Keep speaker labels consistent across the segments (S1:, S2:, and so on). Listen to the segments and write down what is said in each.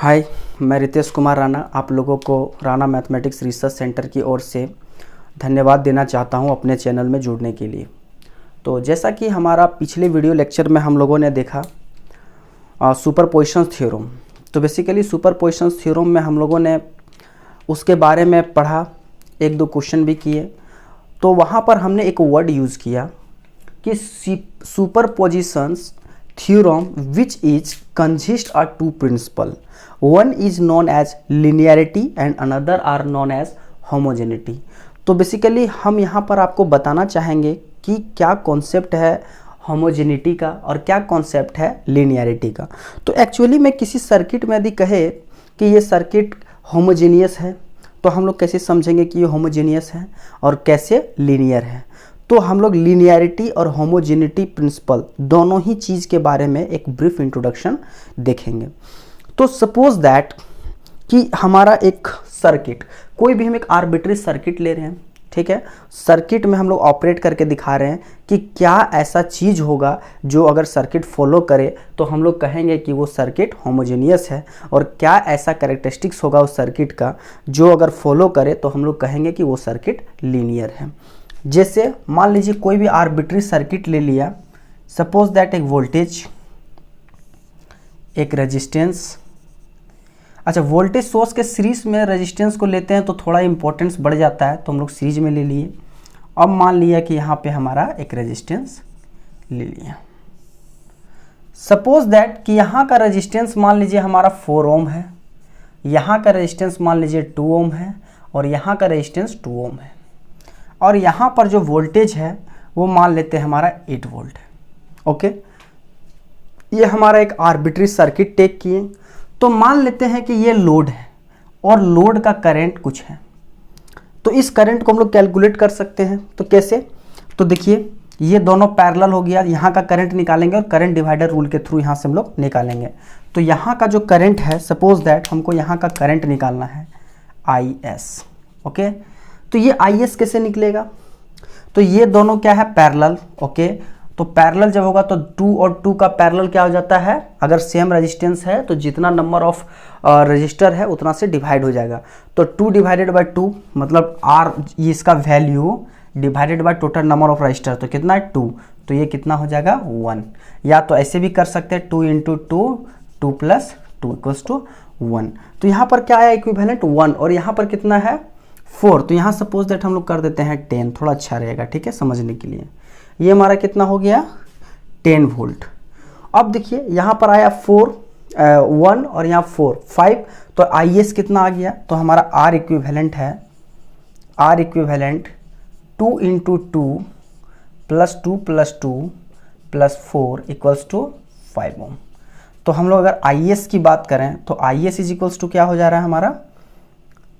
S1: हाय, मैं रितेश कुमार राणा आप लोगों को राणा मैथमेटिक्स रिसर्च सेंटर की ओर से धन्यवाद देना चाहता हूं अपने चैनल में जुड़ने के लिए। तो जैसा कि हमारा पिछले वीडियो लेक्चर में हम लोगों ने देखा सुपरपोजिशन थ्योरम। तो बेसिकली सुपरपोजिशन थ्योरम में हम लोगों ने उसके बारे में पढ़ा, एक दो क्वेश्चन भी किए। तो वहाँ पर हमने एक वर्ड यूज़ किया कि सुपरपोजिशंस theorem which is consist of two principle, one is known as linearity and another are known as homogeneity। तो बेसिकली हम यहाँ पर आपको बताना चाहेंगे कि क्या कॉन्सेप्ट है होमोजेनिटी का और क्या कॉन्सेप्ट है लिनियरिटी का। तो एक्चुअली में किसी सर्किट में यदि कहे कि ये सर्किट होमोजेनियस है तो हम लोग कैसे समझेंगे कि ये होमोजेनियस है और कैसे लीनियर है। तो हम लोग लीनियरिटी और होमोजेनिटी प्रिंसिपल दोनों ही चीज़ के बारे में एक ब्रीफ इंट्रोडक्शन देखेंगे। तो सपोज दैट कि हमारा एक सर्किट, कोई भी हम एक आर्बिट्री सर्किट ले रहे हैं, ठीक है। सर्किट में हम लोग ऑपरेट करके दिखा रहे हैं कि क्या ऐसा चीज़ होगा जो अगर सर्किट फॉलो करे तो हम लोग कहेंगे कि वो सर्किट होमोजेनियस है, और क्या ऐसा कैरेक्टरिस्टिक्स होगा उस सर्किट का जो अगर फॉलो करे तो हम लोग कहेंगे कि वो सर्किट लीनियर है। जैसे मान लीजिए कोई भी आर्बिट्री सर्किट ले लिया, सपोज दैट एक वोल्टेज, एक रेजिस्टेंस। अच्छा, वोल्टेज सोर्स के सीरीज में रेजिस्टेंस को लेते हैं तो थोड़ा इंपॉर्टेंस बढ़ जाता है, तो हम लोग सीरीज में ले लिए। अब मान लिया कि यहाँ पे हमारा एक रेजिस्टेंस ले लिया। सपोज दैट कि यहाँ का रेजिस्टेंस मान लीजिए हमारा 4 ओम है, यहाँ का रेजिस्टेंस मान लीजिए 2 ओम है, और यहाँ का रेजिस्टेंस 2 ओम है, और यहाँ पर जो वोल्टेज है वो मान लेते हैं हमारा 8 वोल्ट है। ओके, ये हमारा एक आर्बिट्री सर्किट टेक किए। तो मान लेते हैं कि ये लोड है और लोड का करंट कुछ है, तो इस करंट को हम लोग कैलकुलेट कर सकते हैं। तो कैसे? तो देखिए, ये दोनों पैरेलल हो गया, यहाँ का करंट निकालेंगे और करंट डिवाइडर रूल के थ्रू यहाँ से हम लोग निकालेंगे। तो यहाँ का जो करंट है, सपोज दैट हमको यहाँ का करंट निकालना है IS। ओके, तो ये IS कैसे निकलेगा? तो ये दोनों क्या है? पैरेलल। ओके, तो पैरेलल जब होगा तो 2 और 2 का पैरेलल क्या हो जाता है? अगर सेम रेजिस्टेंस है तो जितना नंबर ऑफ रजिस्टर है उतना से डिवाइड हो जाएगा। तो 2 डिवाइडेड बाई 2 मतलब R, ये इसका value divided by total number of register, तो कितना है? 2। तो ये कितना हो जाएगा? 1। या तो ऐसे भी कर सकते हैं 2 × 2, 2 + 2 = 1। तो यहाँ पर क्या आया? इक्विवेलेंट 1। और यहाँ पर कितना है? 4। तो यहाँ सपोज दैट हम लोग कर देते हैं 10, थोड़ा अच्छा रहेगा, ठीक है, समझने के लिए। ये हमारा कितना हो गया? 10 वोल्ट। अब देखिए यहाँ पर आया 1 और यहाँ 5, तो IS कितना आ गया? तो हमारा R इक्विवेलेंट है, R इक्विवेलेंट 2 × 2 + 2 + 2 + 4 = 5 ओम। तो हम लोग अगर IS की बात करें तो IS = क्या हो जा रहा है हमारा?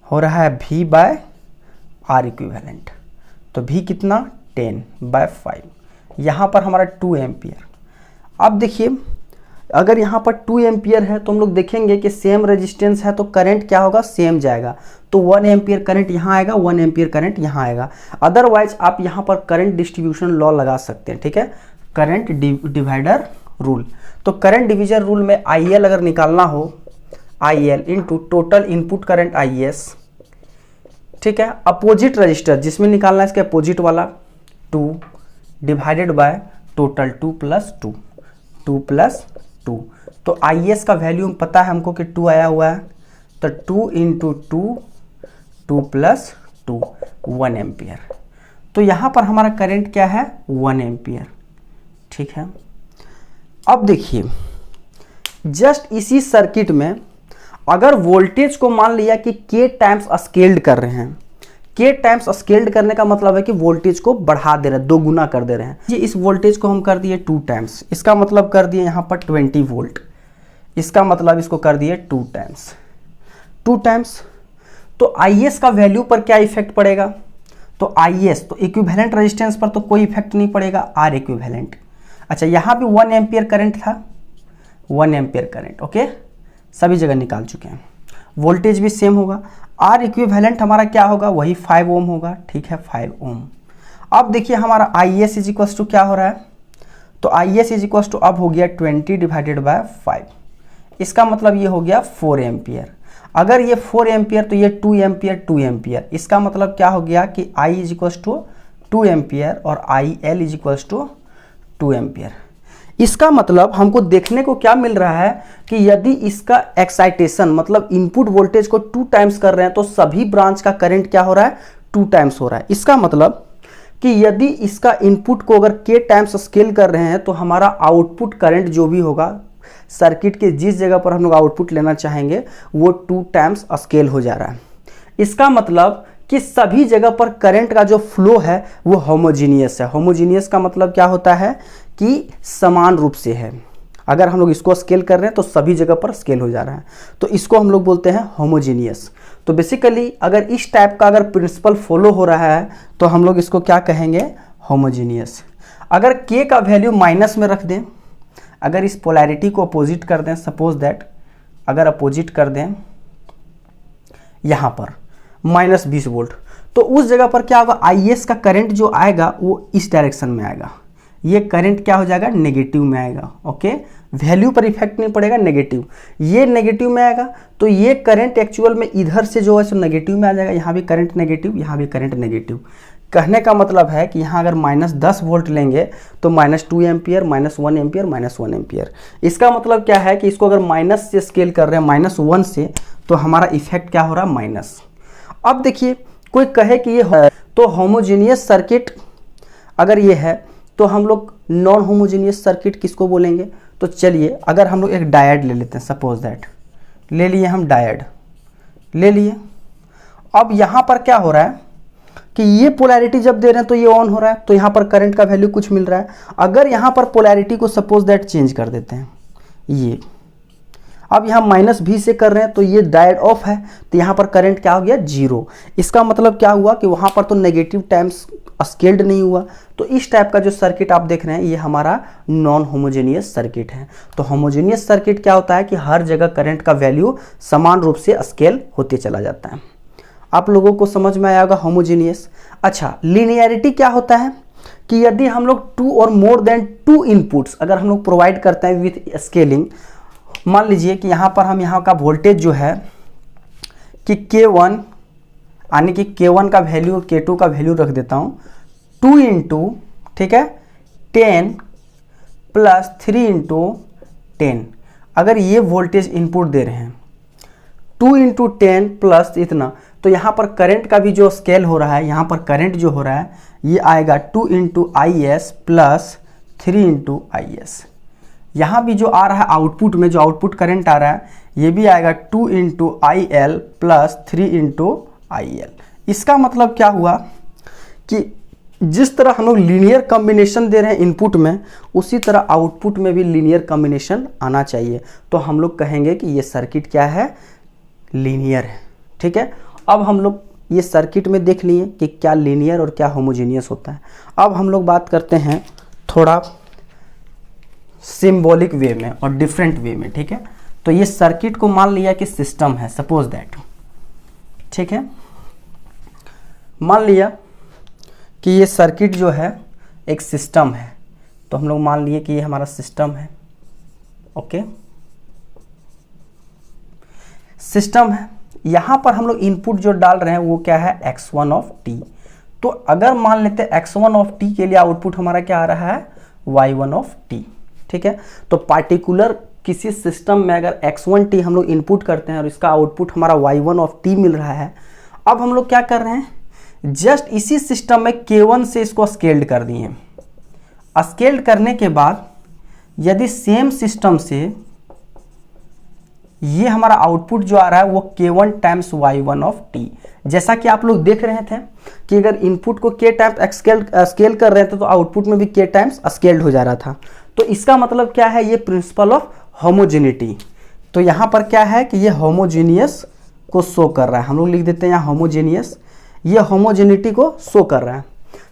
S1: हो रहा है V/R इक्विवेलेंट। तो V कितना? 10/5। यहाँ पर हमारा 2 एम्पियर। अब देखिए, अगर यहाँ पर 2 एम्पियर है तो हम लोग देखेंगे कि सेम रेजिस्टेंस है तो करंट क्या होगा? सेम जाएगा। तो 1 एम्पियर करंट यहाँ आएगा, 1 एम्पियर करंट यहाँ आएगा। अदरवाइज आप यहाँ पर करंट डिस्ट्रीब्यूशन लॉ लगा सकते हैं, ठीक है, करंट डिवाइडर रूल। तो करंट डिवीजन रूल में IL अगर निकालना हो, IL into total input current IS, ठीक है, अपोजिट रजिस्टर जिसमें निकालना है इसके अपोजिट वाला 2 डिवाइडेड बाय टोटल 2 + 2, 2 + 2। तो IS का वैल्यू पता है हमको कि 2 आया हुआ है, तो 2 × 2, 2 + 2, 1 एम्पियर। तो यहाँ पर हमारा करंट क्या है? 1 एम्पियर, ठीक है। अब देखिए, जस्ट इसी सर्किट में अगर वोल्टेज को मान लिया कि K टाइम्स स्केल्ड कर रहे हैं, K टाइम्स स्केल्ड करने का मतलब है कि वोल्टेज को बढ़ा दे रहे हैं, 2 गुना कर दे रहे हैं। जी, इस वोल्टेज को हम कर दिए 2 टाइम्स, इसका मतलब कर दिए यहाँ पर 20 वोल्ट, इसका मतलब इसको कर दिए 2 टाइम्स, 2 टाइम्स। तो IS का वैल्यू पर क्या इफेक्ट पड़ेगा? तो IS, तो इक्विवेलेंट रेजिस्टेंस पर तो कोई इफेक्ट नहीं पड़ेगा, R इक्विवेलेंट। अच्छा, यहाँ भी 1 एम्पियर करंट था, 1 एम्पियर करंट। ओके, सभी जगह निकाल चुके हैं। वोल्टेज भी सेम होगा, R इक्विवेलेंट हमारा क्या होगा? वही 5 ओम होगा, ठीक है, 5 ओम। अब देखिए हमारा IS = क्या हो रहा है? तो IS = अब हो गया 20 डिवाइडेड बाय 5 इसका मतलब ये हो गया 4 एम्पियर। अगर ये 4 एम्पियर तो ये 2 एम्पियर 2 एम्पियर। इसका मतलब क्या हो गया कि I is equals to 2 ampere और IL is equals to 2 ampere. इसका मतलब हमको देखने को क्या मिल रहा है कि यदि इसका एक्साइटेशन मतलब इनपुट वोल्टेज को 2 टाइम्स कर रहे हैं तो सभी ब्रांच का करंट क्या हो रहा है, 2 टाइम्स हो रहा है। इसका मतलब कि यदि इसका इनपुट को अगर k टाइम्स स्केल कर रहे हैं तो हमारा आउटपुट करंट जो भी होगा सर्किट के जिस जगह पर हम लोग आउटपुट लेना चाहेंगे वो 2 टाइम्स स्केल हो जा रहा है। इसका मतलब कि सभी जगह पर करंट का जो फ्लो है वो होमोजीनियस है। होमोजीनियस का मतलब क्या होता है कि समान रूप से है। अगर हम लोग इसको स्केल कर रहे हैं तो सभी जगह पर स्केल हो जा रहा है, तो इसको हम लोग बोलते हैं होमोजीनियस। तो बेसिकली अगर इस टाइप का अगर प्रिंसिपल फॉलो हो रहा है तो हम लोग इसको क्या कहेंगे, होमोजीनियस। अगर k का वैल्यू माइनस में रख दें, अगर इस पोलैरिटी को अपोजिट कर दें, सपोज दैट अगर अपोजिट कर दें यहाँ पर -20 वोल्ट, तो उस जगह पर क्या होगा, IS का करंट जो आएगा वो इस डायरेक्शन में आएगा। ये करंट क्या हो जाएगा, नेगेटिव में आएगा। ओके, वैल्यू पर इफेक्ट नहीं पड़ेगा, नेगेटिव। ये नेगेटिव में आएगा तो ये करंट एक्चुअल में इधर से जो है सो नेगेटिव में आ जाएगा। यहाँ भी करंट नेगेटिव, यहाँ भी करंट नेगेटिव। कहने का मतलब है कि यहाँ अगर -10 वोल्ट लेंगे तो -2 एम्पियर, -1 एम्पियर, -1 एम्पियर। इसका मतलब क्या है कि इसको अगर माइनस से स्केल कर रहे हैं, -1 से, तो हमारा इफेक्ट क्या हो रहा है, माइनस। अब देखिए कोई कहे कि ये तो होमोजीनियस सर्किट अगर ये है तो हम लोग नॉन होमोजीनियस सर्किट किसको बोलेंगे। तो चलिए अगर हम लोग एक डायड ले लेते हैं, सपोज दैट ले लिए हम डायड ले लिए। अब यहाँ पर क्या हो रहा है कि ये पोलैरिटी जब दे रहे हैं तो ये ऑन हो रहा है, तो यहाँ पर करंट का वैल्यू कुछ मिल रहा है। अगर यहाँ पर पोलैरिटी को सपोज दैट चेंज कर देते हैं, ये अब यहाँ -V से कर रहे हैं तो ये डायड ऑफ है, तो यहाँ पर करंट क्या हो गया, 0। इसका मतलब क्या हुआ कि वहाँ पर तो नेगेटिव टाइम्स स्केल्ड नहीं हुआ। तो इस टाइप का जो सर्किट आप देख रहे हैं ये हमारा नॉन होमोजेनियस सर्किट है। तो होमोजेनियस सर्किट क्या होता है कि हर जगह करंट का वैल्यू समान रूप से स्केल होते चला जाता है। आप लोगों को समझ में आया होगा होमोजेनियस। अच्छा, लीनियरिटी क्या होता है कि यदि हम लोग 2 और मोर देन 2 इनपुट्स अगर हम लोग प्रोवाइड करते हैं विथ स्केलिंग, मान लीजिए कि यहाँ पर हम यहाँ का वोल्टेज जो है कि K1 यानी कि K1 का वैल्यू और K2 का वैल्यू रख देता हूँ 2 इंटू, ठीक है, 10 प्लस 3 इंटू 10। अगर ये वोल्टेज इनपुट दे रहे हैं 2 इंटू 10 प्लस इतना, तो यहाँ पर करंट का भी जो स्केल हो रहा है, यहाँ पर करंट जो हो रहा है ये आएगा 2 into IS plus 3 into IS। यहाँ भी जो आ रहा है आउटपुट में, जो आउटपुट करंट आ रहा है ये भी आएगा 2 into IL plus 3 into IL। इसका मतलब क्या हुआ कि जिस तरह हम लोग लीनियर कॉम्बिनेशन दे रहे हैं इनपुट में, उसी तरह आउटपुट में भी लीनियर कॉम्बिनेशन आना चाहिए। तो हम लोग कहेंगे कि ये सर्किट क्या है, लीनियर है। ठीक है, अब हम लोग ये सर्किट में देख लिए कि क्या लीनियर और क्या होमोजेनियस होता है। अब हम लोग बात करते हैं थोड़ा सिंबॉलिक वे में और डिफरेंट वे में। ठीक है, तो ये सर्किट को मान लिया कि सिस्टम है, सपोज दैट, ठीक है, मान लिया कि ये सर्किट जो है एक सिस्टम है, तो हम लोग मान लिए कि ये हमारा सिस्टम है। ओके, सिस्टम है, यहाँ पर हम लोग इनपुट जो डाल रहे हैं वो क्या है, x1 ऑफ t। तो अगर मान लेते हैं x1 ऑफ t के लिए आउटपुट हमारा क्या आ रहा है, y1 ऑफ t। ठीक है, तो पार्टिकुलर किसी सिस्टम में अगर x1 t हम लोग इनपुट करते हैं और इसका आउटपुट हमारा y1 ऑफ t मिल रहा है। अब हम लोग क्या कर रहे हैं, जस्ट इसी सिस्टम में K1 से इसको स्केल्ड कर दिए। स्केल्ड करने के बाद यदि सेम सिस्टम से ये हमारा आउटपुट जो आ रहा है वो K1 times y1 of t, जैसा कि आप लोग देख रहे थे कि अगर इनपुट को K टाइम्स स्केल कर रहे थे तो आउटपुट में भी K टाइम्स स्केल्ड हो जा रहा था। तो इसका मतलब क्या है, ये प्रिंसिपल ऑफ होमोजेनिटी। तो यहाँ पर क्या है कि ये होमोजेनियस को शो कर रहा है, हम लोग लिख देते हैं यहाँ होमोजेनियस, ये होमोजेनिटी को शो कर रहा है।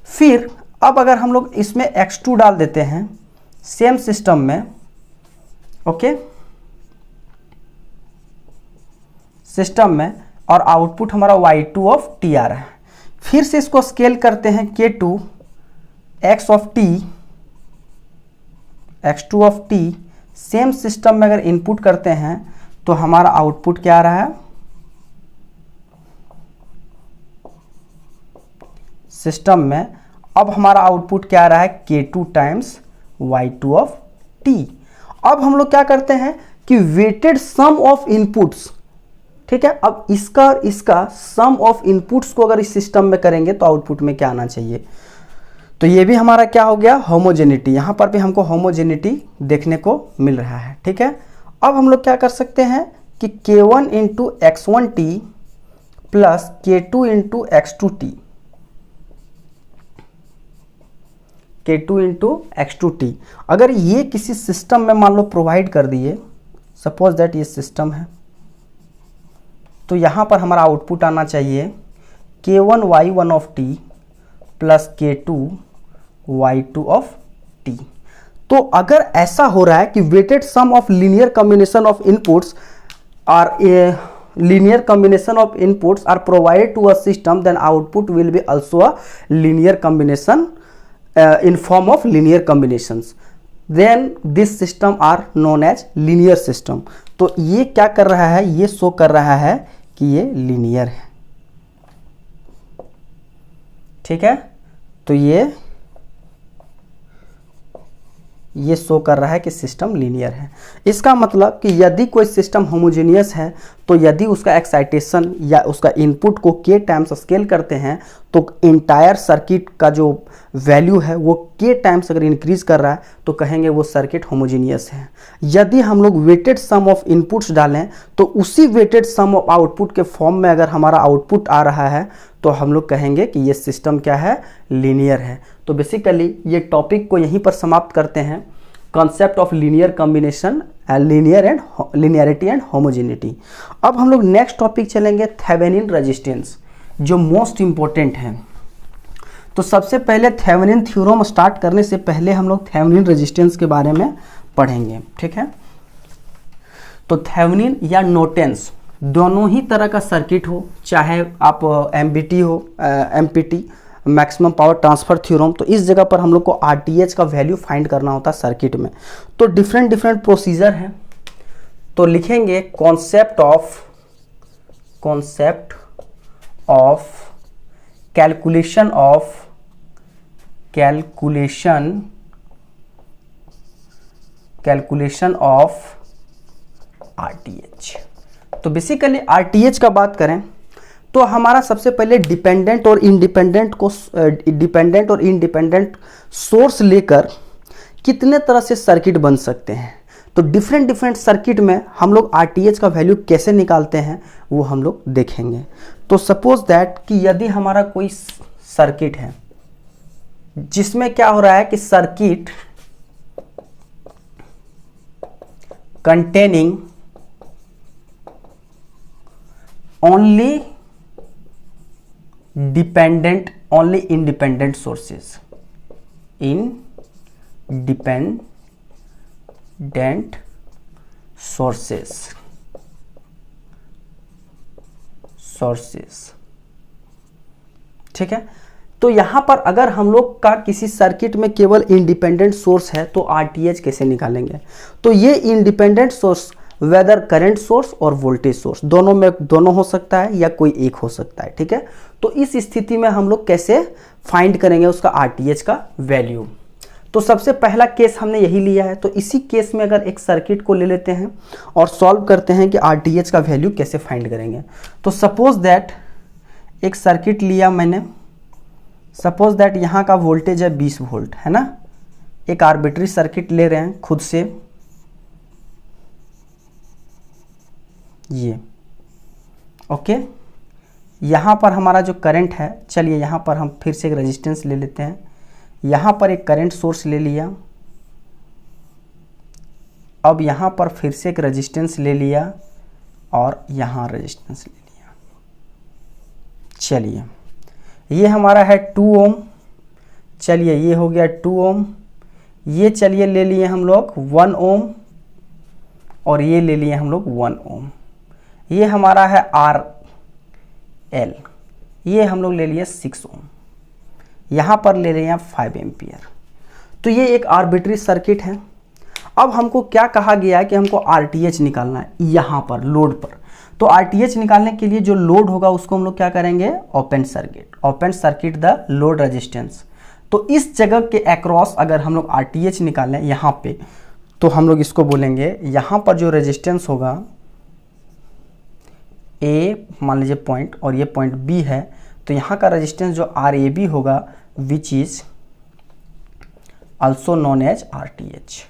S1: फिर अब अगर हम लोग इसमें x2 डाल देते हैं सेम सिस्टम में, ओके, सिस्टम में, और आउटपुट हमारा y2 ऑफ t आ रहा है। फिर से इसको स्केल करते हैं K2 x2 of t same system में अगर इनपुट करते हैं तो हमारा आउटपुट क्या आ रहा है, सिस्टम में अब हमारा आउटपुट क्या आ रहा है, K2 times Y2 of T। अब हम लोग क्या करते हैं कि वेटेड सम ऑफ इनपुट्स, ठीक है, अब इसका सम ऑफ इनपुट्स को अगर इस सिस्टम में करेंगे तो आउटपुट में क्या आना चाहिए, तो ये भी हमारा क्या हो गया, होमोजेनिटी। यहां पर भी हमको होमोजेनिटी देखने को मिल रहा है, ठीक है। अब हम लोग क्या कर सकते हैं कि K1 into X1T plus K2 into X2T, K2 into X2T, अगर ये किसी सिस्टम में मान लो प्रोवाइड कर दिए, सपोज दैट ये सिस्टम है, तो यहाँ पर हमारा आउटपुट आना चाहिए K1 Y1 of T plus K2 Y2 of T। तो अगर ऐसा हो रहा है कि weighted sum of linear combination of inputs are linear combination of inputs are provided to a system, then output will be also a linear combination in form of linear combinations, then this system are known as linear system। तो ये क्या कर रहा है, ये show कर रहा है कि ये लीनियर है, ठीक है। तो ये शो कर रहा है कि सिस्टम लीनियर है। इसका मतलब कि यदि कोई सिस्टम होमोजेनियस है तो यदि उसका एक्साइटेशन या उसका इनपुट को k टाइम्स स्केल करते हैं तो इंटायर सर्किट का जो वैल्यू है वो k टाइम्स अगर इंक्रीज कर रहा है तो कहेंगे वो सर्किट होमोजेनियस है। यदि हम लोग वेटेड सम ऑफ इनपुट्स डालें तो उसी वेटेड सम ऑफ आउटपुट के फॉर्म में अगर हमारा आउटपुट आ रहा है तो हम लोग कहेंगे कि ये सिस्टम क्या है, लीनियर है। तो बेसिकली ये टॉपिक को यहीं पर समाप्त करते हैं, concept of linear combination, linearity and homogeneity. अब हम लोग नेक्स्ट टॉपिक चलेंगे थेवेनिन रेजिस्टेंस, जो मोस्ट इंपॉर्टेंट है। तो सबसे पहले थेवेनिन थ्योरम स्टार्ट करने से पहले हम लोग थेवेनिन रेजिस्टेंस के बारे में पढ़ेंगे, ठीक है। तो थेवेनिन या नॉर्टन्स दोनों ही तरह का सर्किट हो, चाहे आप MPT हो, MPT maximum power transfer theorem, तो इस जगह पर हम लोग को RTH का वैल्यू फाइंड करना होता है सर्किट में। तो डिफरेंट प्रोसीजर हैं। तो लिखेंगे concept of calculation of RTH। तो बेसिकली RTH का बात करें तो हमारा सबसे पहले डिपेंडेंट और इंडिपेंडेंट सोर्स लेकर कितने तरह से सर्किट बन सकते हैं। तो डिफरेंट सर्किट में हम लोग RTH का वैल्यू कैसे निकालते हैं वो हम लोग देखेंगे। तो सपोज दैट कि यदि हमारा कोई सर्किट है जिसमें क्या हो रहा है कि circuit containing only independent sources, ठीक है। तो यहां पर अगर हम लोग का किसी सर्किट में केवल इंडिपेंडेंट सोर्स है तो RTH कैसे निकालेंगे। तो ये independent source whether current source और वोल्टेज सोर्स दोनों हो सकता है या कोई एक हो सकता है, ठीक है। तो इस स्थिति में हम लोग कैसे फाइंड करेंगे उसका RTH का वैल्यू। तो सबसे पहला केस हमने यही लिया है। तो इसी केस में अगर एक सर्किट को ले लेते हैं और सॉल्व करते हैं कि RTH का वैल्यू कैसे फाइंड करेंगे। तो सपोज दैट एक सर्किट लिया मैंने, सपोज दैट यहाँ का वोल्टेज है 20 वोल्ट, है ना। एक आर्बिट्री सर्किट ले रहे हैं खुद से, ये ओके। यहाँ पर हमारा जो करंट है, चलिए यहाँ पर हम फिर से एक रेजिस्टेंस ले लेते हैं। यहाँ पर एक करंट सोर्स ले लिया, अब यहाँ पर फिर से एक रेजिस्टेंस ले लिया और यहाँ रेजिस्टेंस ले लिया। चलिए ये हमारा है 2 ओम, चलिए ये हो गया 2 ओम। ये चलिए ले लिए हम लोग 1 ओम और ये ले लिए हम लोग 1 ओम। ये हमारा है RL, ये हम लोग ले लिए 6 ओम। यहाँ पर ले रहे हैं 5 एम्पियर। तो ये एक आर्बिट्री सर्किट है। अब हमको क्या कहा गया है कि हमको RTH निकालना है यहाँ पर लोड पर। तो RTH निकालने के लिए जो लोड होगा उसको हम लोग क्या करेंगे, open circuit the load resistance. तो इस जगह के अक्रॉस अगर हम लोग RTH निकालें यहाँ पे, तो हम लोग इसको बोलेंगे यहाँ पर जो रेजिस्टेंस होगा A मान लीजिए पॉइंट और ये पॉइंट B है, तो यहाँ का रेजिस्टेंस जो RAB होगा which is also known as RTH,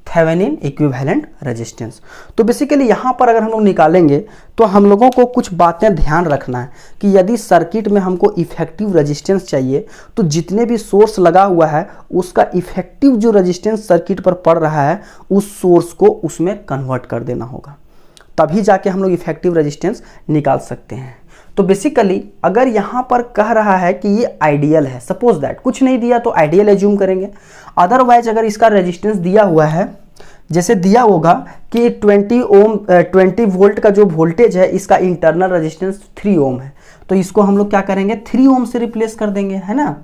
S1: Thevenin equivalent resistance. तो बेसिकली यहाँ पर अगर हम लोग निकालेंगे तो हम लोगों को कुछ बातें ध्यान रखना है कि यदि सर्किट में हमको इफेक्टिव रेजिस्टेंस चाहिए तो जितने भी सोर्स लगा हुआ है उसका इफेक्टिव जो रेजिस्टेंस सर्किट पर पड़ रहा है उस सोर्स को उसमें कन्वर्ट कर देना होगा, तभी जाके हम लोग इफेक्टिव रेजिस्टेंस निकाल सकते हैं। तो बेसिकली अगर यहाँ पर कह रहा है कि ये आइडियल है, सपोज दैट कुछ नहीं दिया तो आइडियल एज्यूम करेंगे। अदरवाइज अगर इसका रेजिस्टेंस दिया हुआ है, जैसे दिया होगा कि 20 वोल्ट का जो वोल्टेज है इसका इंटरनल रेजिस्टेंस 3 ओम है, तो इसको हम लोग क्या करेंगे 3 ओम से रिप्लेस कर देंगे, है ना,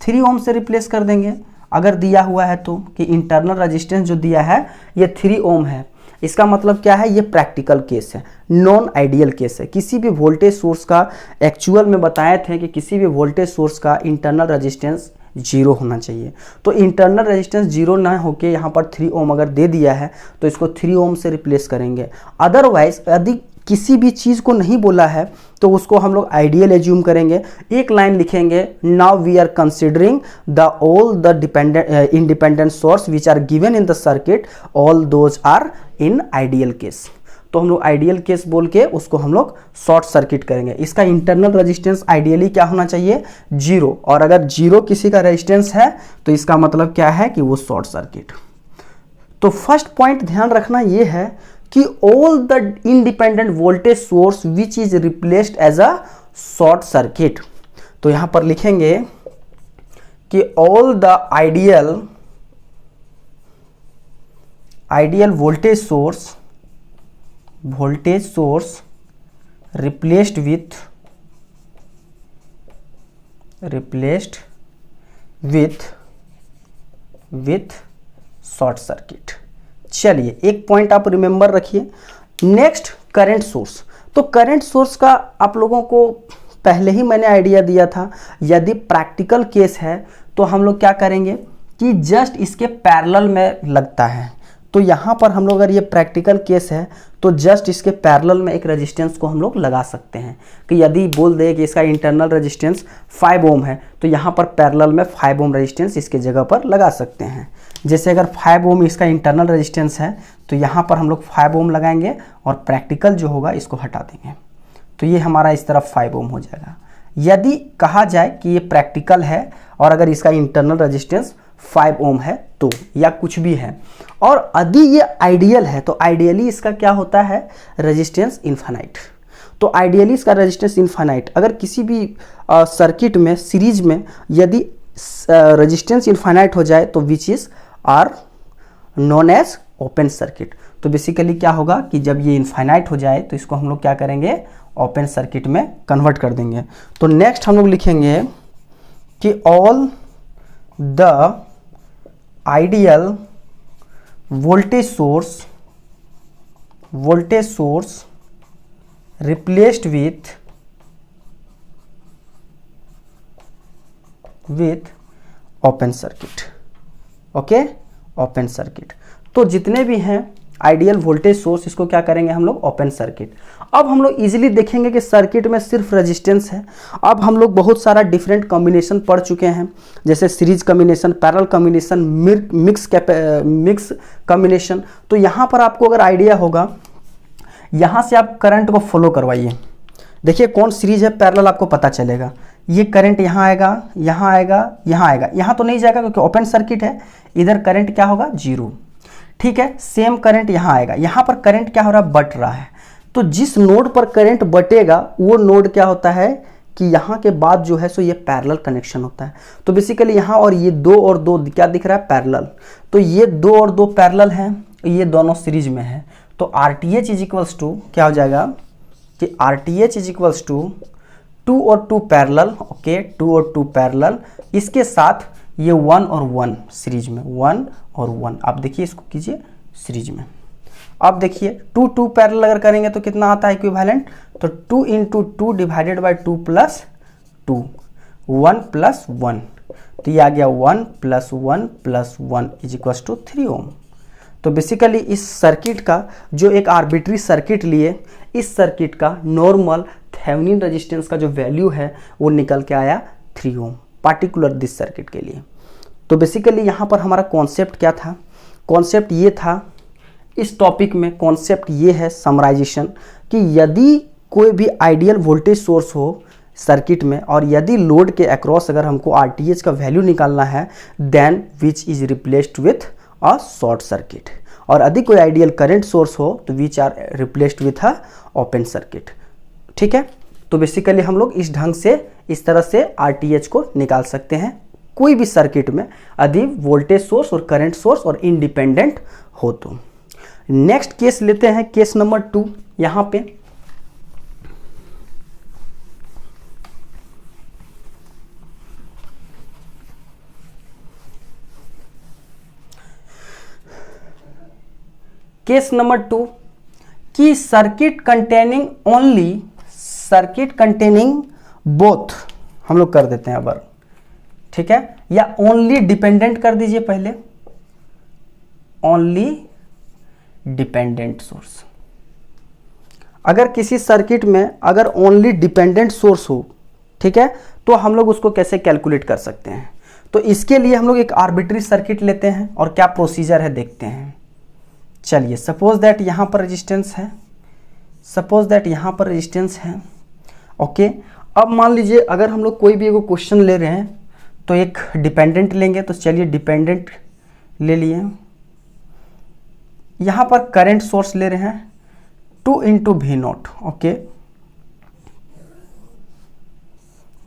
S1: 3 ओम से रिप्लेस कर देंगे। अगर दिया हुआ है तो कि इंटरनल रेजिस्टेंस जो दिया है ये 3 ओम है, इसका मतलब क्या है, ये प्रैक्टिकल केस है, नॉन आइडियल केस है। किसी भी वोल्टेज सोर्स का एक्चुअल में बताए थे कि किसी भी वोल्टेज सोर्स का इंटरनल रेजिस्टेंस 0 होना चाहिए। तो इंटरनल रेजिस्टेंस 0 ना होके यहाँ पर 3 ओम अगर दे दिया है तो इसको 3 ओम से रिप्लेस करेंगे। अदरवाइज यदि किसी भी चीज़ को नहीं बोला है तो उसको हम लोग आइडियल एज्यूम करेंगे। एक लाइन लिखेंगे, now we are considering the all the independent source which are given in the circuit, all those are in ideal case. तो हम लोग आइडियल केस बोल के उसको हम लोग शॉर्ट सर्किट करेंगे। इसका इंटरनल रेजिस्टेंस आइडियली क्या होना चाहिए, 0, और अगर 0 किसी का रेजिस्टेंस है तो इसका मतलब क्या है कि वो शॉर्ट सर्किट। तो फर्स्ट पॉइंट ध्यान रखना ये है कि all the independent voltage source which is replaced as a short circuit. तो यहां पर लिखेंगे कि all the ideal voltage source replaced with short circuit. चलिए एक पॉइंट आप रिमेंबर रखिए। Next current source. तो करंट सोर्स का आप लोगों को पहले ही मैंने आइडिया दिया था, यदि प्रैक्टिकल केस है तो हम लोग क्या करेंगे कि जस्ट इसके पैरेलल में लगता है। तो यहाँ पर हम लोग अगर ये प्रैक्टिकल केस है तो जस्ट इसके पैरेलल में एक रेजिस्टेंस को हम लोग लगा सकते हैं कि यदि बोल दे कि इसका इंटरनल रेजिस्टेंस 5 ओम है तो यहाँ पर पैरेलल में 5 ओम रेजिस्टेंस इसके जगह पर लगा सकते हैं। जैसे अगर 5 ओम इसका इंटरनल रेजिस्टेंस है तो यहाँ पर हम लोग 5 ओम लगाएंगे और प्रैक्टिकल जो होगा इसको हटा देंगे, तो ये हमारा इस तरफ 5 ओम हो जाएगा। यदि कहा जाए कि ये प्रैक्टिकल है और अगर इसका इंटरनल रेजिस्टेंस 5 ओम है तो, या कुछ भी है, और यदि ये आइडियल है तो आइडियली इसका क्या होता है, रेजिस्टेंस इनफाइनाइट। तो आइडियली इसका रेजिस्टेंस इनफाइनाइट। अगर किसी भी सर्किट में सीरीज में यदि रेजिस्टेंस इनफाइनाइट हो जाए तो which is are known as open circuit. तो बेसिकली क्या होगा कि जब ये इनफाइनाइट हो जाए तो इसको हम लोग क्या करेंगे, ओपन सर्किट में कन्वर्ट कर देंगे। तो नेक्स्ट हम लोग लिखेंगे कि all the ideal voltage source replaced with open circuit. Okay, open circuit. तो जितने भी हैं आइडियल वोल्टेज सोर्स इसको क्या करेंगे हम लोग, ओपन सर्किट। अब हम लोग इजीली देखेंगे कि सर्किट में सिर्फ रेजिस्टेंस है। अब हम लोग बहुत सारा डिफरेंट कॉम्बिनेशन पढ़ चुके हैं, जैसे series combination, parallel combination, mix combination. तो यहाँ पर आपको अगर आइडिया होगा, यहाँ से आप करंट को फॉलो करवाइए, देखिए कौन सीरीज है पैरेलल आपको पता चलेगा। ये करंट यहाँ आएगा, यहाँ आएगा, यहाँ आएगा, यहाँ तो नहीं जाएगा क्योंकि ओपन सर्किट है, इधर करंट क्या होगा, 0। ठीक है, सेम करंट यहाँ आएगा, यहाँ पर करंट क्या हो रहा है, बट रहा है। तो जिस नोड पर करंट बटेगा वो नोड क्या होता है कि यहाँ के बाद जो है सो ये पैरेलल कनेक्शन होता है। तो बेसिकली यहाँ और ये 2 और 2 क्या दिख रहा है, पैरेलल। तो ये 2 और 2 पैरेलल हैं, ये दोनों सीरीज में है। तो RTH इज इक्वल्स टू क्या हो जाएगा कि RTH इज इक्वल्स टू 2 और 2 पैरेलल। ओके, 2 और 2 पैरेलल, इसके साथ ये 1 और 1 सीरीज में, 1 और 1, आप देखिए इसको कीजिए सीरीज में। अब देखिए 2 2 पैरेलल अगर करेंगे तो कितना आता है इक्विवेलेंट, तो 2 into 2 divided by 2 plus 2, 1 plus 1, तो ये आ गया 1 plus 1 plus 1 is equal to 3 ohm. तो बेसिकली इस सर्किट का जो एक आर्बिट्री सर्किट लिए, इस सर्किट का नॉर्मल थेवेनिन रेजिस्टेंस का जो वैल्यू है वो निकल के आया 3 ओम, पार्टिकुलर दिस सर्किट के लिए। तो बेसिकली यहाँ पर हमारा कॉन्सेप्ट क्या था, कॉन्सेप्ट ये था, इस टॉपिक में कॉन्सेप्ट ये है समराइजेशन, कि यदि कोई भी आइडियल वोल्टेज सोर्स हो सर्किट में और यदि लोड के अक्रॉस अगर हमको आरटीएच का वैल्यू निकालना है, then which is replaced with a short circuit, और यदि कोई आइडियल करंट सोर्स हो तो which are replaced with a open circuit. ठीक है, तो बेसिकली हम लोग इस ढंग से, इस तरह से आरटीएच को निकाल सकते हैं कोई भी सर्किट में यदि वोल्टेज सोर्स और करंट सोर्स और इंडिपेंडेंट हो तो। नेक्स्ट केस लेते हैं, केस नंबर 2। यहां पे केस नंबर 2 कि सर्किट कंटेनिंग बोथ, हम लोग कर देते हैं अब, ठीक है, या ओनली डिपेंडेंट कर दीजिए पहले, ओनली डिपेंडेंट सोर्स। अगर किसी सर्किट में अगर ओनली डिपेंडेंट सोर्स हो, ठीक है, तो हम लोग उसको कैसे कैलकुलेट कर सकते हैं। तो इसके लिए हम लोग एक आर्बिट्री सर्किट लेते हैं और क्या प्रोसीजर है देखते हैं। चलिए, सपोज दैट यहां पर रेजिस्टेंस है, सपोज दैट यहां पर रेजिस्टेंस है, ओके। अब मान लीजिए अगर हम लोग कोई भी एगो क्वेश्चन ले रहे हैं तो एक डिपेंडेंट लेंगे, तो चलिए डिपेंडेंट ले लिए। यहां पर करंट सोर्स ले रहे हैं 2 इंटू वी नॉट, ओके।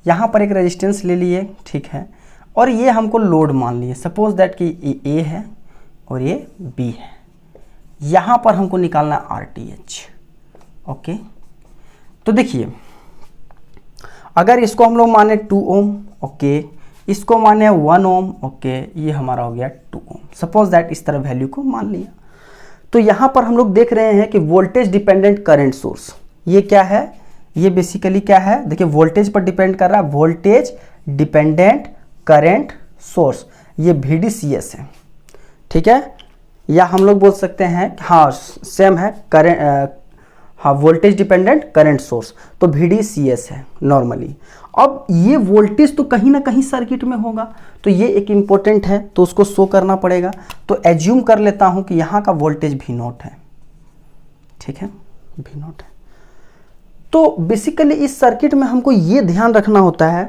S1: यहां पर एक रेजिस्टेंस ले लिए, ठीक है, और ये हमको लोड मान लिए, सपोज दैट कि ये ए है और ये बी है। यहां पर हमको निकालना है आरटीएच, ओके। तो देखिए अगर इसको हम लोग माने 2 ओम, ओके, इसको माने 1 ओम, ओके, ये हमारा हो गया 2 ओम। सपोज दैट इस तरह वैल्यू को मान लिया। तो यहां पर हम लोग देख रहे हैं कि वोल्टेज डिपेंडेंट करंट सोर्स, ये क्या है, ये बेसिकली क्या है, देखिए वोल्टेज पर डिपेंड कर रहा है, वोल्टेज डिपेंडेंट करंट सोर्स, ये VDCS है, ठीक है, या हम लोग बोल सकते हैं हाँ सेम है करंट, हाँ वोल्टेज डिपेंडेंट करंट सोर्स, तो VDCS है नॉर्मली। अब ये वोल्टेज तो कहीं ना कहीं सर्किट में होगा, तो ये एक इम्पोर्टेंट है, तो उसको शो करना पड़ेगा। तो एज्यूम कर लेता हूं कि यहाँ का वोल्टेज V नॉट है, ठीक है, V नॉट है। तो बेसिकली इस सर्किट में हमको ये ध्यान रखना होता है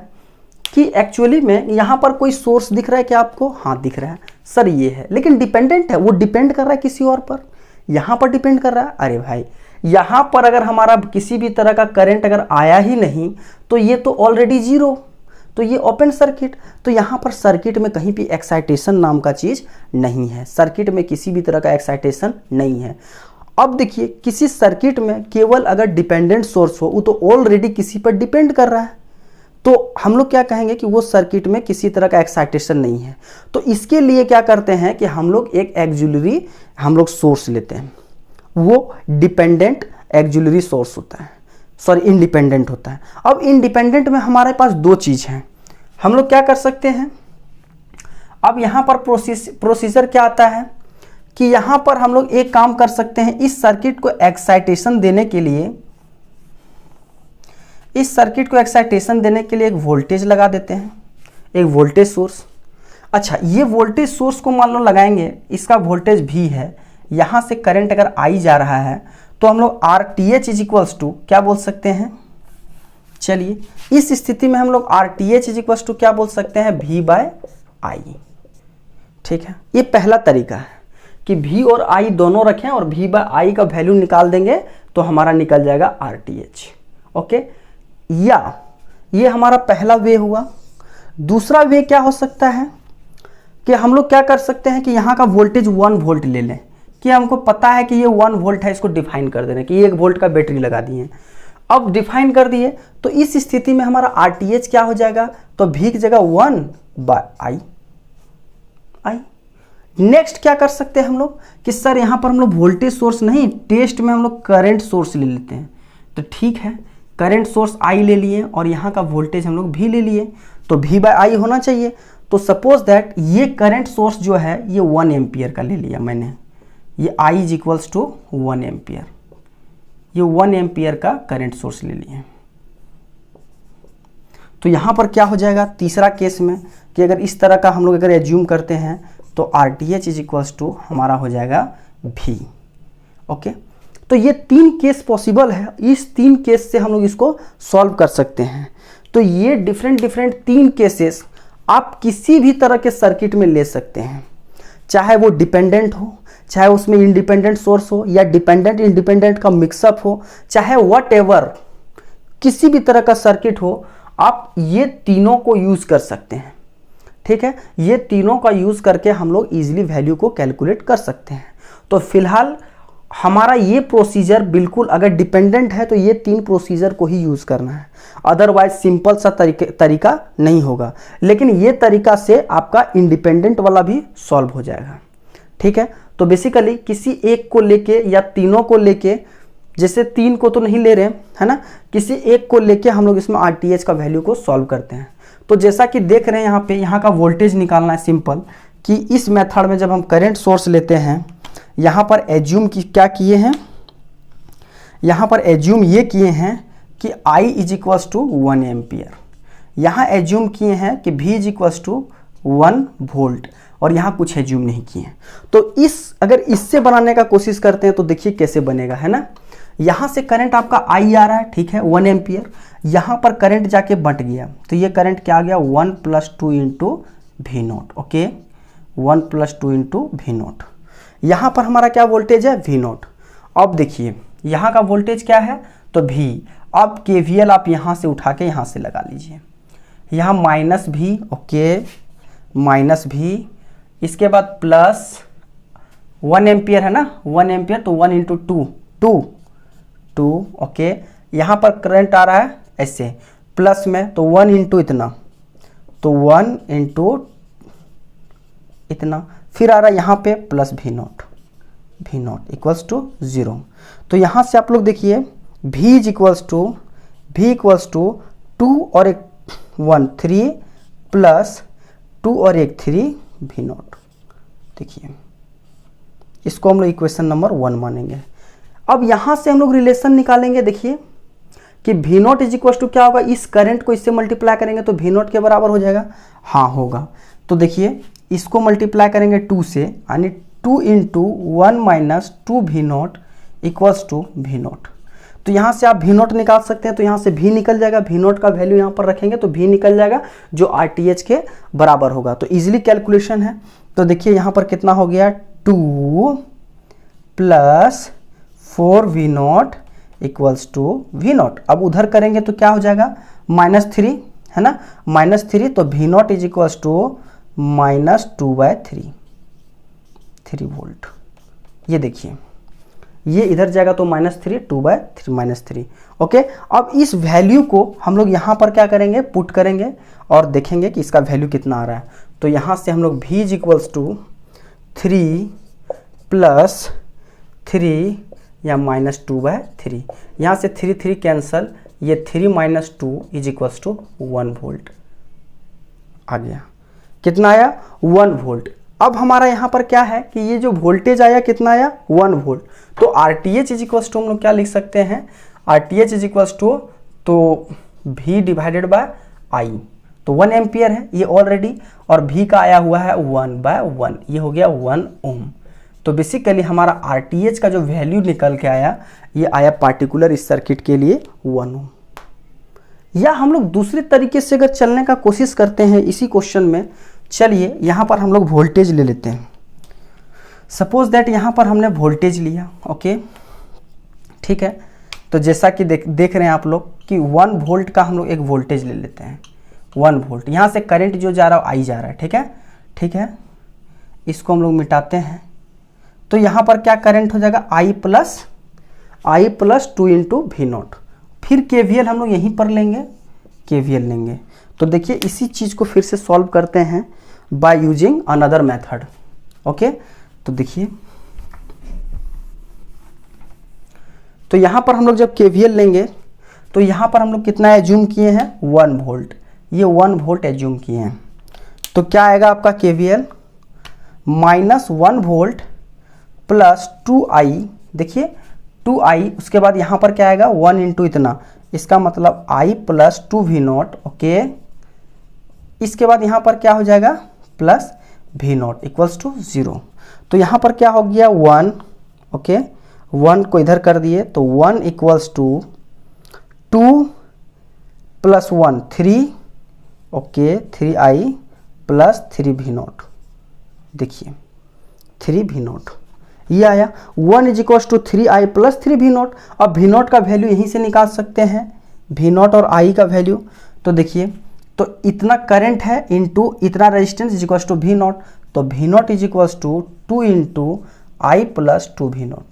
S1: कि एक्चुअली में यहाँ पर कोई सोर्स दिख रहा है क्या आपको, हाँ दिख रहा है सर, ये है, लेकिन डिपेंडेंट है, वो डिपेंड कर रहा है किसी और पर, यहाँ पर डिपेंड कर रहा है। अरे भाई यहाँ पर अगर हमारा किसी भी तरह का करंट अगर आया ही नहीं तो ये तो ऑलरेडी जीरो, तो ये ओपन सर्किट, तो यहाँ पर सर्किट में कहीं भी एक्साइटेशन नाम का चीज़ नहीं है, सर्किट में किसी भी तरह का एक्साइटेशन नहीं है। अब देखिए किसी सर्किट में केवल अगर डिपेंडेंट सोर्स हो, वो तो ऑलरेडी किसी पर डिपेंड कर रहा है, तो हम लोग क्या कहेंगे कि वो सर्किट में किसी तरह का एक्साइटेशन नहीं है। तो इसके लिए क्या करते हैं कि हम लोग एक एक्जुलरी हम लोग सोर्स लेते हैं, वो डिपेंडेंट एक्जुलरी सोर्स होता है, सॉरी इंडिपेंडेंट होता है। अब इंडिपेंडेंट में हमारे पास दो चीज़ हैं, हम लोग क्या कर सकते हैं, अब यहाँ पर प्रोसीजर क्या आता है कि यहाँ पर हम लोग एक काम कर सकते हैं, इस सर्किट को एक्साइटेशन देने के लिए, इस सर्किट को एक्साइटेशन देने के लिए एक वोल्टेज लगा देते हैं, एक वोल्टेज सोर्स। अच्छा, ये वोल्टेज सोर्स को मान लो लगाएंगे, इसका वोल्टेज भी है, यहाँ से करंट अगर आई जा रहा है तो हम लोग RTH इज इक्वल्स टू क्या बोल सकते हैं, चलिए इस स्थिति में हम लोग RTH इज इक्वल्स टू क्या बोल सकते हैं, V/I, ठीक है। ये पहला तरीका है कि V और I दोनों रखें और V/I का वैल्यू निकाल देंगे तो हमारा निकल जाएगा RTH, ओके। या ये हमारा पहला वे हुआ। दूसरा वे क्या हो सकता है कि हम लोग क्या कर सकते हैं कि यहाँ का वोल्टेज 1 वोल्ट ले लें, कि हमको पता है कि ये 1 वोल्ट है, इसको डिफाइन कर देना कि 1 वोल्ट का बैटरी लगा दिए। अब डिफाइन कर दिए तो इस स्थिति में हमारा RTH क्या हो जाएगा, तो V की जगह 1/I, आई। नेक्स्ट क्या कर सकते हैं हम लोग कि सर यहाँ पर हम लोग वोल्टेज सोर्स नहीं, टेस्ट में हम लोग करंट सोर्स ले लेते हैं। तो ठीक है, करंट सोर्स आई ले लिए और यहाँ का वोल्टेज हम लोग भी ले लिए, तो V बाय आई होना चाहिए। तो सपोज दैट ये करंट सोर्स जो है ये 1 एम्पियर का ले लिया मैंने, ये I is equals to 1 ampere, ये 1 एम्पियर का करंट सोर्स ले लिए। तो यहाँ पर क्या हो जाएगा तीसरा केस में कि अगर इस तरह का हम लोग अगर एज्यूम करते हैं तो RTH इज इक्वल्स टू हमारा हो जाएगा V। ओके, तो ये 3 केस पॉसिबल है, इस 3 केस से हम लोग इसको सॉल्व कर सकते हैं। तो ये डिफरेंट 3 केसेस आप किसी भी तरह के सर्किट में ले सकते हैं, चाहे वो डिपेंडेंट हो, चाहे उसमें इंडिपेंडेंट सोर्स हो, या डिपेंडेंट इंडिपेंडेंट का मिक्सअप हो, चाहे व्हाटएवर किसी भी तरह का सर्किट हो, आप ये तीनों को यूज कर सकते हैं। ठीक है, ये तीनों का यूज करके हम लोग इजीली वैल्यू को कैलकुलेट कर सकते हैं। तो फिलहाल हमारा ये प्रोसीजर बिल्कुल, अगर डिपेंडेंट है तो ये 3 प्रोसीजर को ही यूज करना है, अदरवाइज सिंपल सा तरीका नहीं होगा। लेकिन ये तरीका से आपका इंडिपेंडेंट वाला भी सॉल्व हो जाएगा। ठीक है, तो बेसिकली किसी एक को लेके या तीनों को लेके, जैसे 3 को तो नहीं ले रहे हैं है ना, किसी एक को लेके हम लोग इसमें RTH का वैल्यू को सॉल्व करते हैं। तो जैसा कि देख रहे हैं यहाँ पे, यहाँ का वोल्टेज निकालना है सिंपल, कि इस मेथड में जब हम करंट सोर्स लेते हैं, यहाँ पर एज्यूम क्या किए हैं, यहाँ पर एज्यूम ये किए हैं कि I is equals to 1 ampere, यहाँ एज्यूम किए हैं कि V is equals to 1 volt, और यहाँ कुछ एज्यूम नहीं किए। तो अगर इससे बनाने का कोशिश करते हैं तो देखिए कैसे बनेगा, है ना। यहाँ से करंट आपका I आ रहा है, ठीक है, 1 एम्पियर, यहाँ पर करंट जाके बंट गया, तो ये करंट क्या आ गया 1 + 2 into V0। Okay, 1 + 2 into V0। यहाँ पर हमारा क्या वोल्टेज है V0। अब देखिए यहाँ का वोल्टेज क्या है तो V। अब KVL आप यहाँ से उठा के यहाँ से लगा लीजिए, यहाँ -V, ओके, -V, इसके बाद प्लस 1 एम्पियर है ना, 1 एम्पियर, तो 1 इंटू 2, ओके, यहाँ पर करंट आ रहा है ऐसे प्लस में, तो 1 इंटू इतना, तो 1 इंटू इतना, फिर आ रहा है यहाँ पे प्लस V0 इक्वल्स टू 0। तो यहाँ से आप लोग देखिए V इक्वल्स टू 2 और एक 1 3 प्लस 2 और एक 3 V0। देखिए इसको हम लोग इक्वेशन नंबर 1 मानेंगे। अब यहाँ से हम लोग रिलेशन निकालेंगे, देखिए कि V0 इज इक्वल टू क्या होगा, इस करंट को इससे मल्टीप्लाई करेंगे तो V0 के बराबर हो जाएगा, हाँ होगा। तो देखिए इसको मल्टीप्लाई करेंगे 2 से, यानी 2 into 1 minus 2 V0 equals to V0। तो यहाँ से आप V0 निकाल सकते हैं, तो यहाँ से V निकल जाएगा, V0 का वैल्यू यहाँ पर रखेंगे तो V निकल जाएगा जो RTH के बराबर होगा। तो इजीली कैलकुलेशन है। तो देखिए यहाँ पर कितना हो गया 2 plus 4 V0 equals to V0। अब उधर करेंगे तो क्या हो जाएगा -3 है ना, -3, तो V0 is equals to -2/3 volt. ये देखिए ये इधर जाएगा तो -3, 2/3 -3। ओके, अब इस वैल्यू को हम लोग यहाँ पर क्या करेंगे, पुट करेंगे और देखेंगे कि इसका वैल्यू कितना आ रहा है। तो यहाँ से हम लोग V is equals to 3 plus 3 या -2/3, यहाँ से 3 कैंसल, ये 3 - 2 इज इक्वल्स टू 1 वोल्ट आ गया। कितना आया 1 वोल्ट। अब हमारा यहाँ पर क्या है कि ये जो वोल्टेज आया कितना आया 1 वोल्ट। तो RTH इज इक्वल्स टू हम लोग क्या लिख सकते हैं, RTH इज इक्वल्स टू तो V डिवाइडेड बाय I, तो 1 एम्पियर है ये ऑलरेडी, और V का आया हुआ है 1/1, ये हो गया 1 ओम। तो बेसिकली हमारा RTH का जो वैल्यू निकल के आया ये आया पार्टिकुलर इस सर्किट के लिए 1 ओम। या हम लोग दूसरे तरीके से अगर चलने का कोशिश करते हैं इसी क्वेश्चन में, चलिए यहाँ पर हम लोग वोल्टेज ले लेते हैं। सपोज दैट यहाँ पर हमने वोल्टेज लिया, ओके ठीक है। तो जैसा कि देख रहे हैं आप लोग कि 1 वोल्ट का हम लोग एक वोल्टेज ले लेते हैं, 1 वोल्ट। यहाँ से करंट जो जा रहा है I जा रहा है, ठीक है। इसको हम लोग मिटाते हैं तो यहाँ पर क्या करंट हो जाएगा I प्लस 2 इंटू V0। फिर KVL हम लोग यहीं पर लेंगे, KVL लेंगे। तो देखिए इसी चीज़ को फिर से सॉल्व करते हैं। By using another method. Okay, तो देखिए, तो यहाँ पर हम लोग जब KVL लेंगे तो यहाँ पर हम लोग कितना एज्यूम किए हैं, 1 वोल्ट, ये 1 वोल्ट एज्यूम किए हैं। तो क्या आएगा आपका KVL, -1 वोल्ट प्लस 2I, देखिए 2I, उसके बाद यहाँ पर क्या आएगा 1 इंटू इतना, इसका मतलब I प्लस 2V0। ओके, इसके बाद यहाँ पर क्या हो जाएगा प्लस V0 इक्वल्स टू 0। तो यहाँ पर क्या हो गया 1, ओके 1 को इधर कर दिए तो 1 equals to 2 plus 1 3, okay 3I plus 3V0, देखिए 3V0 ये आया। 1 is equals to 3I plus 3V0। अब V0 का वैल्यू यहीं से निकाल सकते हैं, V0 और I का वैल्यू। तो देखिए, तो इतना करंट है इंटू इतना resistance is equals to V0, तो V0 is equals to 2 into I plus 2V0।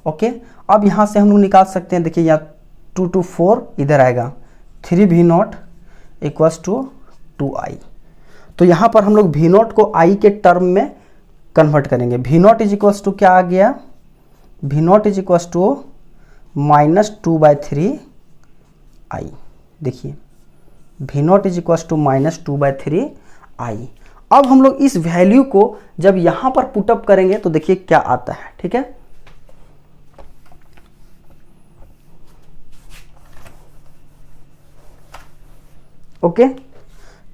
S1: Okay, अब यहाँ से हम लोग निकाल सकते हैं, देखिए यहाँ 2 to 4 इधर आएगा, 3V0 इक्वल्स टू 2I। तो यहाँ पर हम लोग V0 को I के टर्म में कन्वर्ट करेंगे। V0 इज इक्वल्स टू क्या आ गया, V0 is equals to -2/3I। देखिए V0 is equals to -2/3I। अब हम लोग इस वैल्यू को जब यहाँ पर पुटअप करेंगे तो देखिए क्या आता है, ठीक है। ओके,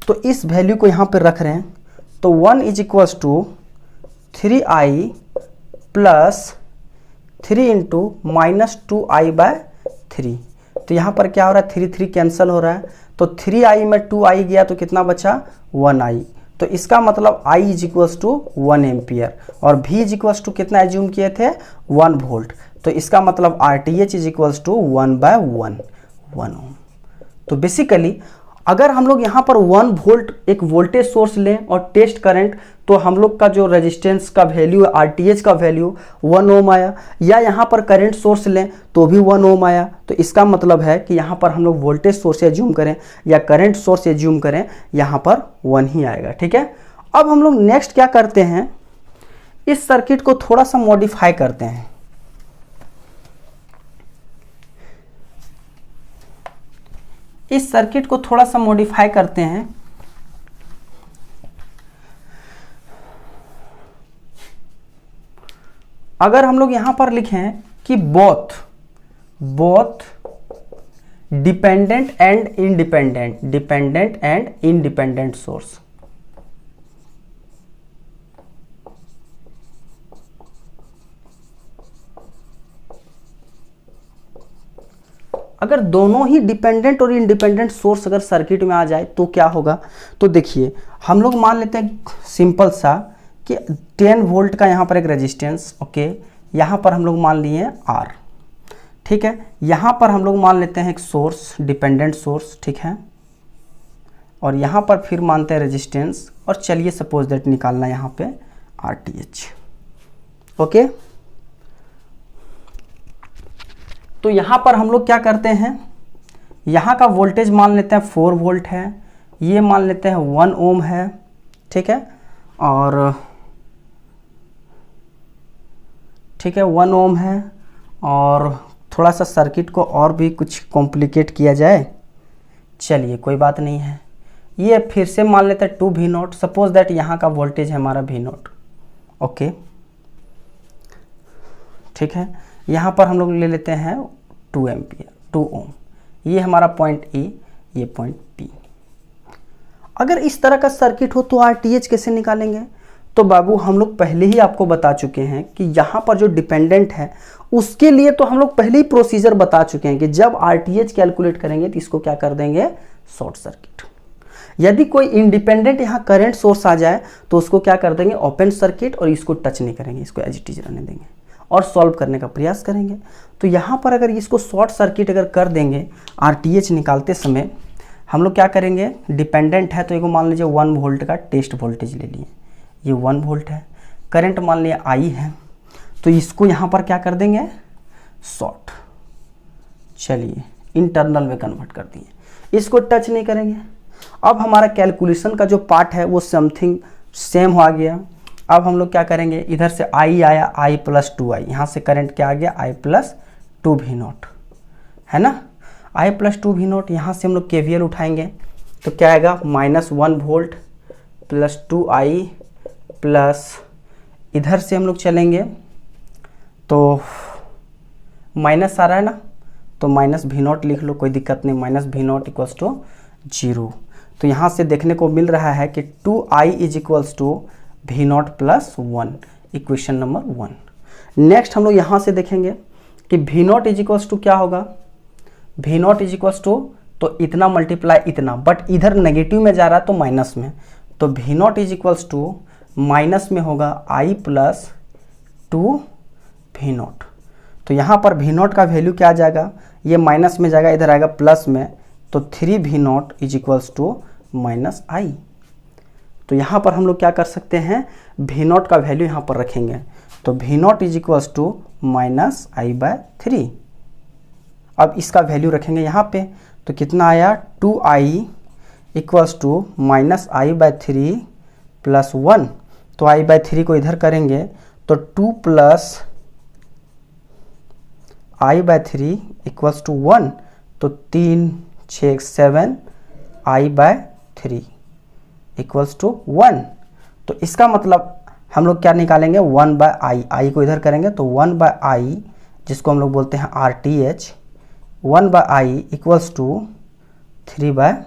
S1: तो इस वैल्यू को यहाँ पर रख रहे हैं, तो 1 is equals to 3I plus 3 into -2I/3। तो यहाँ पर क्या हो रहा है, 3 कैंसिल हो रहा है, तो 3I में 2I गया तो कितना बचा 1I। तो इसका मतलब I is equals to 1 ampere और V इज इक्वल्स टू कितना एज्यूम किए थे 1 वोल्ट। तो इसका मतलब RTH is equals to 1/1 ohm. तो बेसिकली अगर हम लोग यहाँ पर 1 वोल्ट एक वोल्टेज सोर्स लें और टेस्ट करंट, तो हम लोग का जो रेजिस्टेंस का वैल्यू है, RTH का वैल्यू 1 ओम आया, या यहाँ पर करंट सोर्स लें तो भी 1 ओम आया। तो इसका मतलब है कि यहाँ पर हम लोग वोल्टेज सोर्स एज्यूम करें या करंट सोर्स एज्यूम करें, यहाँ पर 1 ही आएगा, ठीक है। अब हम लोग नेक्स्ट क्या करते हैं, इस सर्किट को थोड़ा सा मॉडिफाई करते हैं। इस सर्किट को थोड़ा सा मॉडिफाई करते हैं। अगर हम लोग यहां पर लिखें कि both dependent and independent source, अगर दोनों ही डिपेंडेंट और इंडिपेंडेंट सोर्स अगर सर्किट में आ जाए तो क्या होगा। तो देखिए हम लोग मान लेते हैं सिंपल सा कि 10 वोल्ट का यहाँ पर एक रेजिस्टेंस, ओके, यहाँ पर हम लोग मान लिए R, ठीक है। यहाँ पर हम लोग मान लेते हैं एक सोर्स, डिपेंडेंट सोर्स, ठीक है, और यहाँ पर फिर मानते हैं रेजिस्टेंस, और चलिए सपोज दैट निकालना यहाँ पे RTH, ओके। तो यहाँ पर हम लोग क्या करते हैं, यहाँ का वोल्टेज मान लेते हैं 4 वोल्ट है, ये मान लेते हैं 1 ओम है, ठीक है, और ठीक है 1 ओम है। और थोड़ा सा सर्किट को और भी कुछ कॉम्प्लिकेट किया जाए, चलिए कोई बात नहीं है, ये फिर से मान लेते हैं 2V0, सपोज दैट यहाँ का वोल्टेज है हमारा V0, ओके, ठीक है। यहाँ पर हम लोग ले लेते हैं 2 एम्पियर, 2 ओम, ये हमारा पॉइंट E, ये पॉइंट P। अगर इस तरह का सर्किट हो तो RTH कैसे निकालेंगे। तो बाबू हम लोग पहले ही आपको बता चुके हैं कि यहाँ पर जो डिपेंडेंट है उसके लिए तो हम लोग पहले ही प्रोसीजर बता चुके हैं कि जब RTH कैलकुलेट करेंगे तो इसको क्या कर देंगे, शॉर्ट सर्किट। यदि कोई इंडिपेंडेंट यहाँ करंट सोर्स आ जाए तो उसको क्या कर देंगे, ओपन सर्किट, और इसको टच नहीं करेंगे, इसको एज इट इज रहने देंगे और सॉल्व करने का प्रयास करेंगे। तो यहाँ पर अगर इसको शॉर्ट सर्किट अगर कर देंगे RTH निकालते समय, हम लोग क्या करेंगे, डिपेंडेंट है तो एक मान लीजिए 1 वोल्ट का टेस्ट वोल्टेज ले लिए, ये 1 वोल्ट है, करंट मान लिया I है, तो इसको यहाँ पर क्या कर देंगे, शॉर्ट, चलिए इंटरनल में कन्वर्ट कर दिए, इसको टच नहीं करेंगे। अब हमारा कैलकुलेशन का जो पार्ट है वो समथिंग सेम आ गया। अब हम लोग क्या करेंगे, इधर से आई आया, आई प्लस 2i, यहाँ से करंट क्या आ गया, आई प्लस 2v0, है ना। आई प्लस 2v0, यहाँ से हम लोग KVL उठाएंगे तो क्या आएगा, -1 वोल्ट प्लस 2i प्लस, इधर से हम लोग चलेंगे तो माइनस आ रहा है ना, तो -v0 लिख लो, कोई दिक्कत नहीं, -v0 इक्वल्स टू 0। तो यहाँ से देखने को मिल रहा है कि 2i is equals to v0 plus 1, equation number 1। Next हम लोग यहाँ से देखेंगे कि v0 इज इक्वल्स टू क्या होगा, v0 इज इक्वल्स टू, तो इतना मल्टीप्लाई इतना, बट इधर नेगेटिव में जा रहा है तो माइनस में, तो v0 is equals to minus में होगा i प्लस 2v0। तो यहाँ पर v0 का वैल्यू क्या आ जाएगा, ये माइनस में जाएगा, इधर आएगा प्लस में, तो 3v0 is equals to -i। तो यहाँ पर हम लोग क्या कर सकते हैं, v0 का वैल्यू यहाँ पर रखेंगे, तो v0 is equals to -i/3। अब इसका वैल्यू रखेंगे यहाँ पे, तो कितना आया, 2i equals to -i/3 plus 1, तो i/3 को इधर करेंगे तो 2 प्लस i/3 इक्वल्स टू 1, तो 3 6 7 i/3 इक्वल्स टू 1। तो इसका मतलब हम लोग क्या निकालेंगे, 1/i, i को इधर करेंगे तो 1/i, जिसको हम लोग बोलते हैं RTH, 1/i इक्वल्स टू 7/3।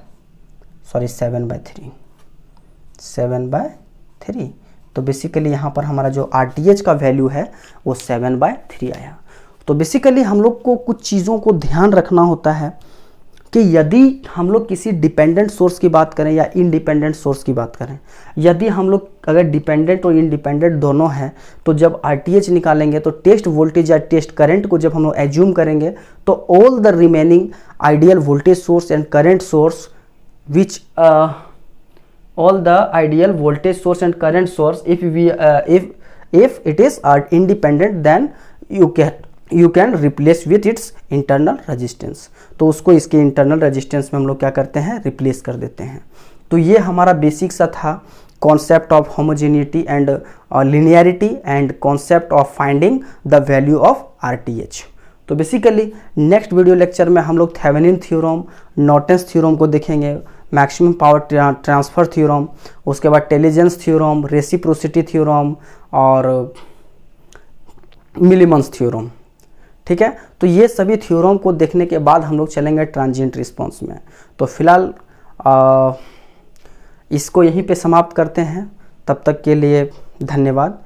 S1: तो बेसिकली यहाँ पर हमारा जो RTH का वैल्यू है वो 7/3 आया। तो बेसिकली हम लोग को कुछ चीज़ों को ध्यान रखना होता है कि यदि हम लोग किसी डिपेंडेंट सोर्स की बात करें या इंडिपेंडेंट सोर्स की बात करें, यदि हम लोग अगर डिपेंडेंट और इंडिपेंडेंट दोनों हैं, तो जब RTH निकालेंगे तो टेस्ट वोल्टेज या टेस्ट करंट को जब हम लोग एज्यूम करेंगे तो all the remaining ideal voltage source and current source which all the ideal voltage source and current source, if it is independent, then you can replace with its internal resistance। तो उसको इसके internal resistance में हम लोग क्या करते हैं, replace कर देते हैं। तो ये हमारा बेसिक सा था concept of homogeneity and linearity and concept of finding the value of RTH। तो बेसिकली नेक्स्ट वीडियो लेक्चर में हम लोग थेवेनिन थ्योरम, नॉर्टन्स थ्योरम को देखेंगे, मैक्सिमम पावर ट्रांसफ़र थ्योरम, उसके बाद टेलीजेंस थ्योरम, रेसिप्रोसिटी थ्योरम और मिलीमन्स थ्योरम। ठीक है, तो ये सभी थ्योरम को देखने के बाद हम लोग चलेंगे ट्रांजिएंट रिस्पांस में। तो फिलहाल इसको यहीं पे समाप्त करते हैं, तब तक के लिए धन्यवाद।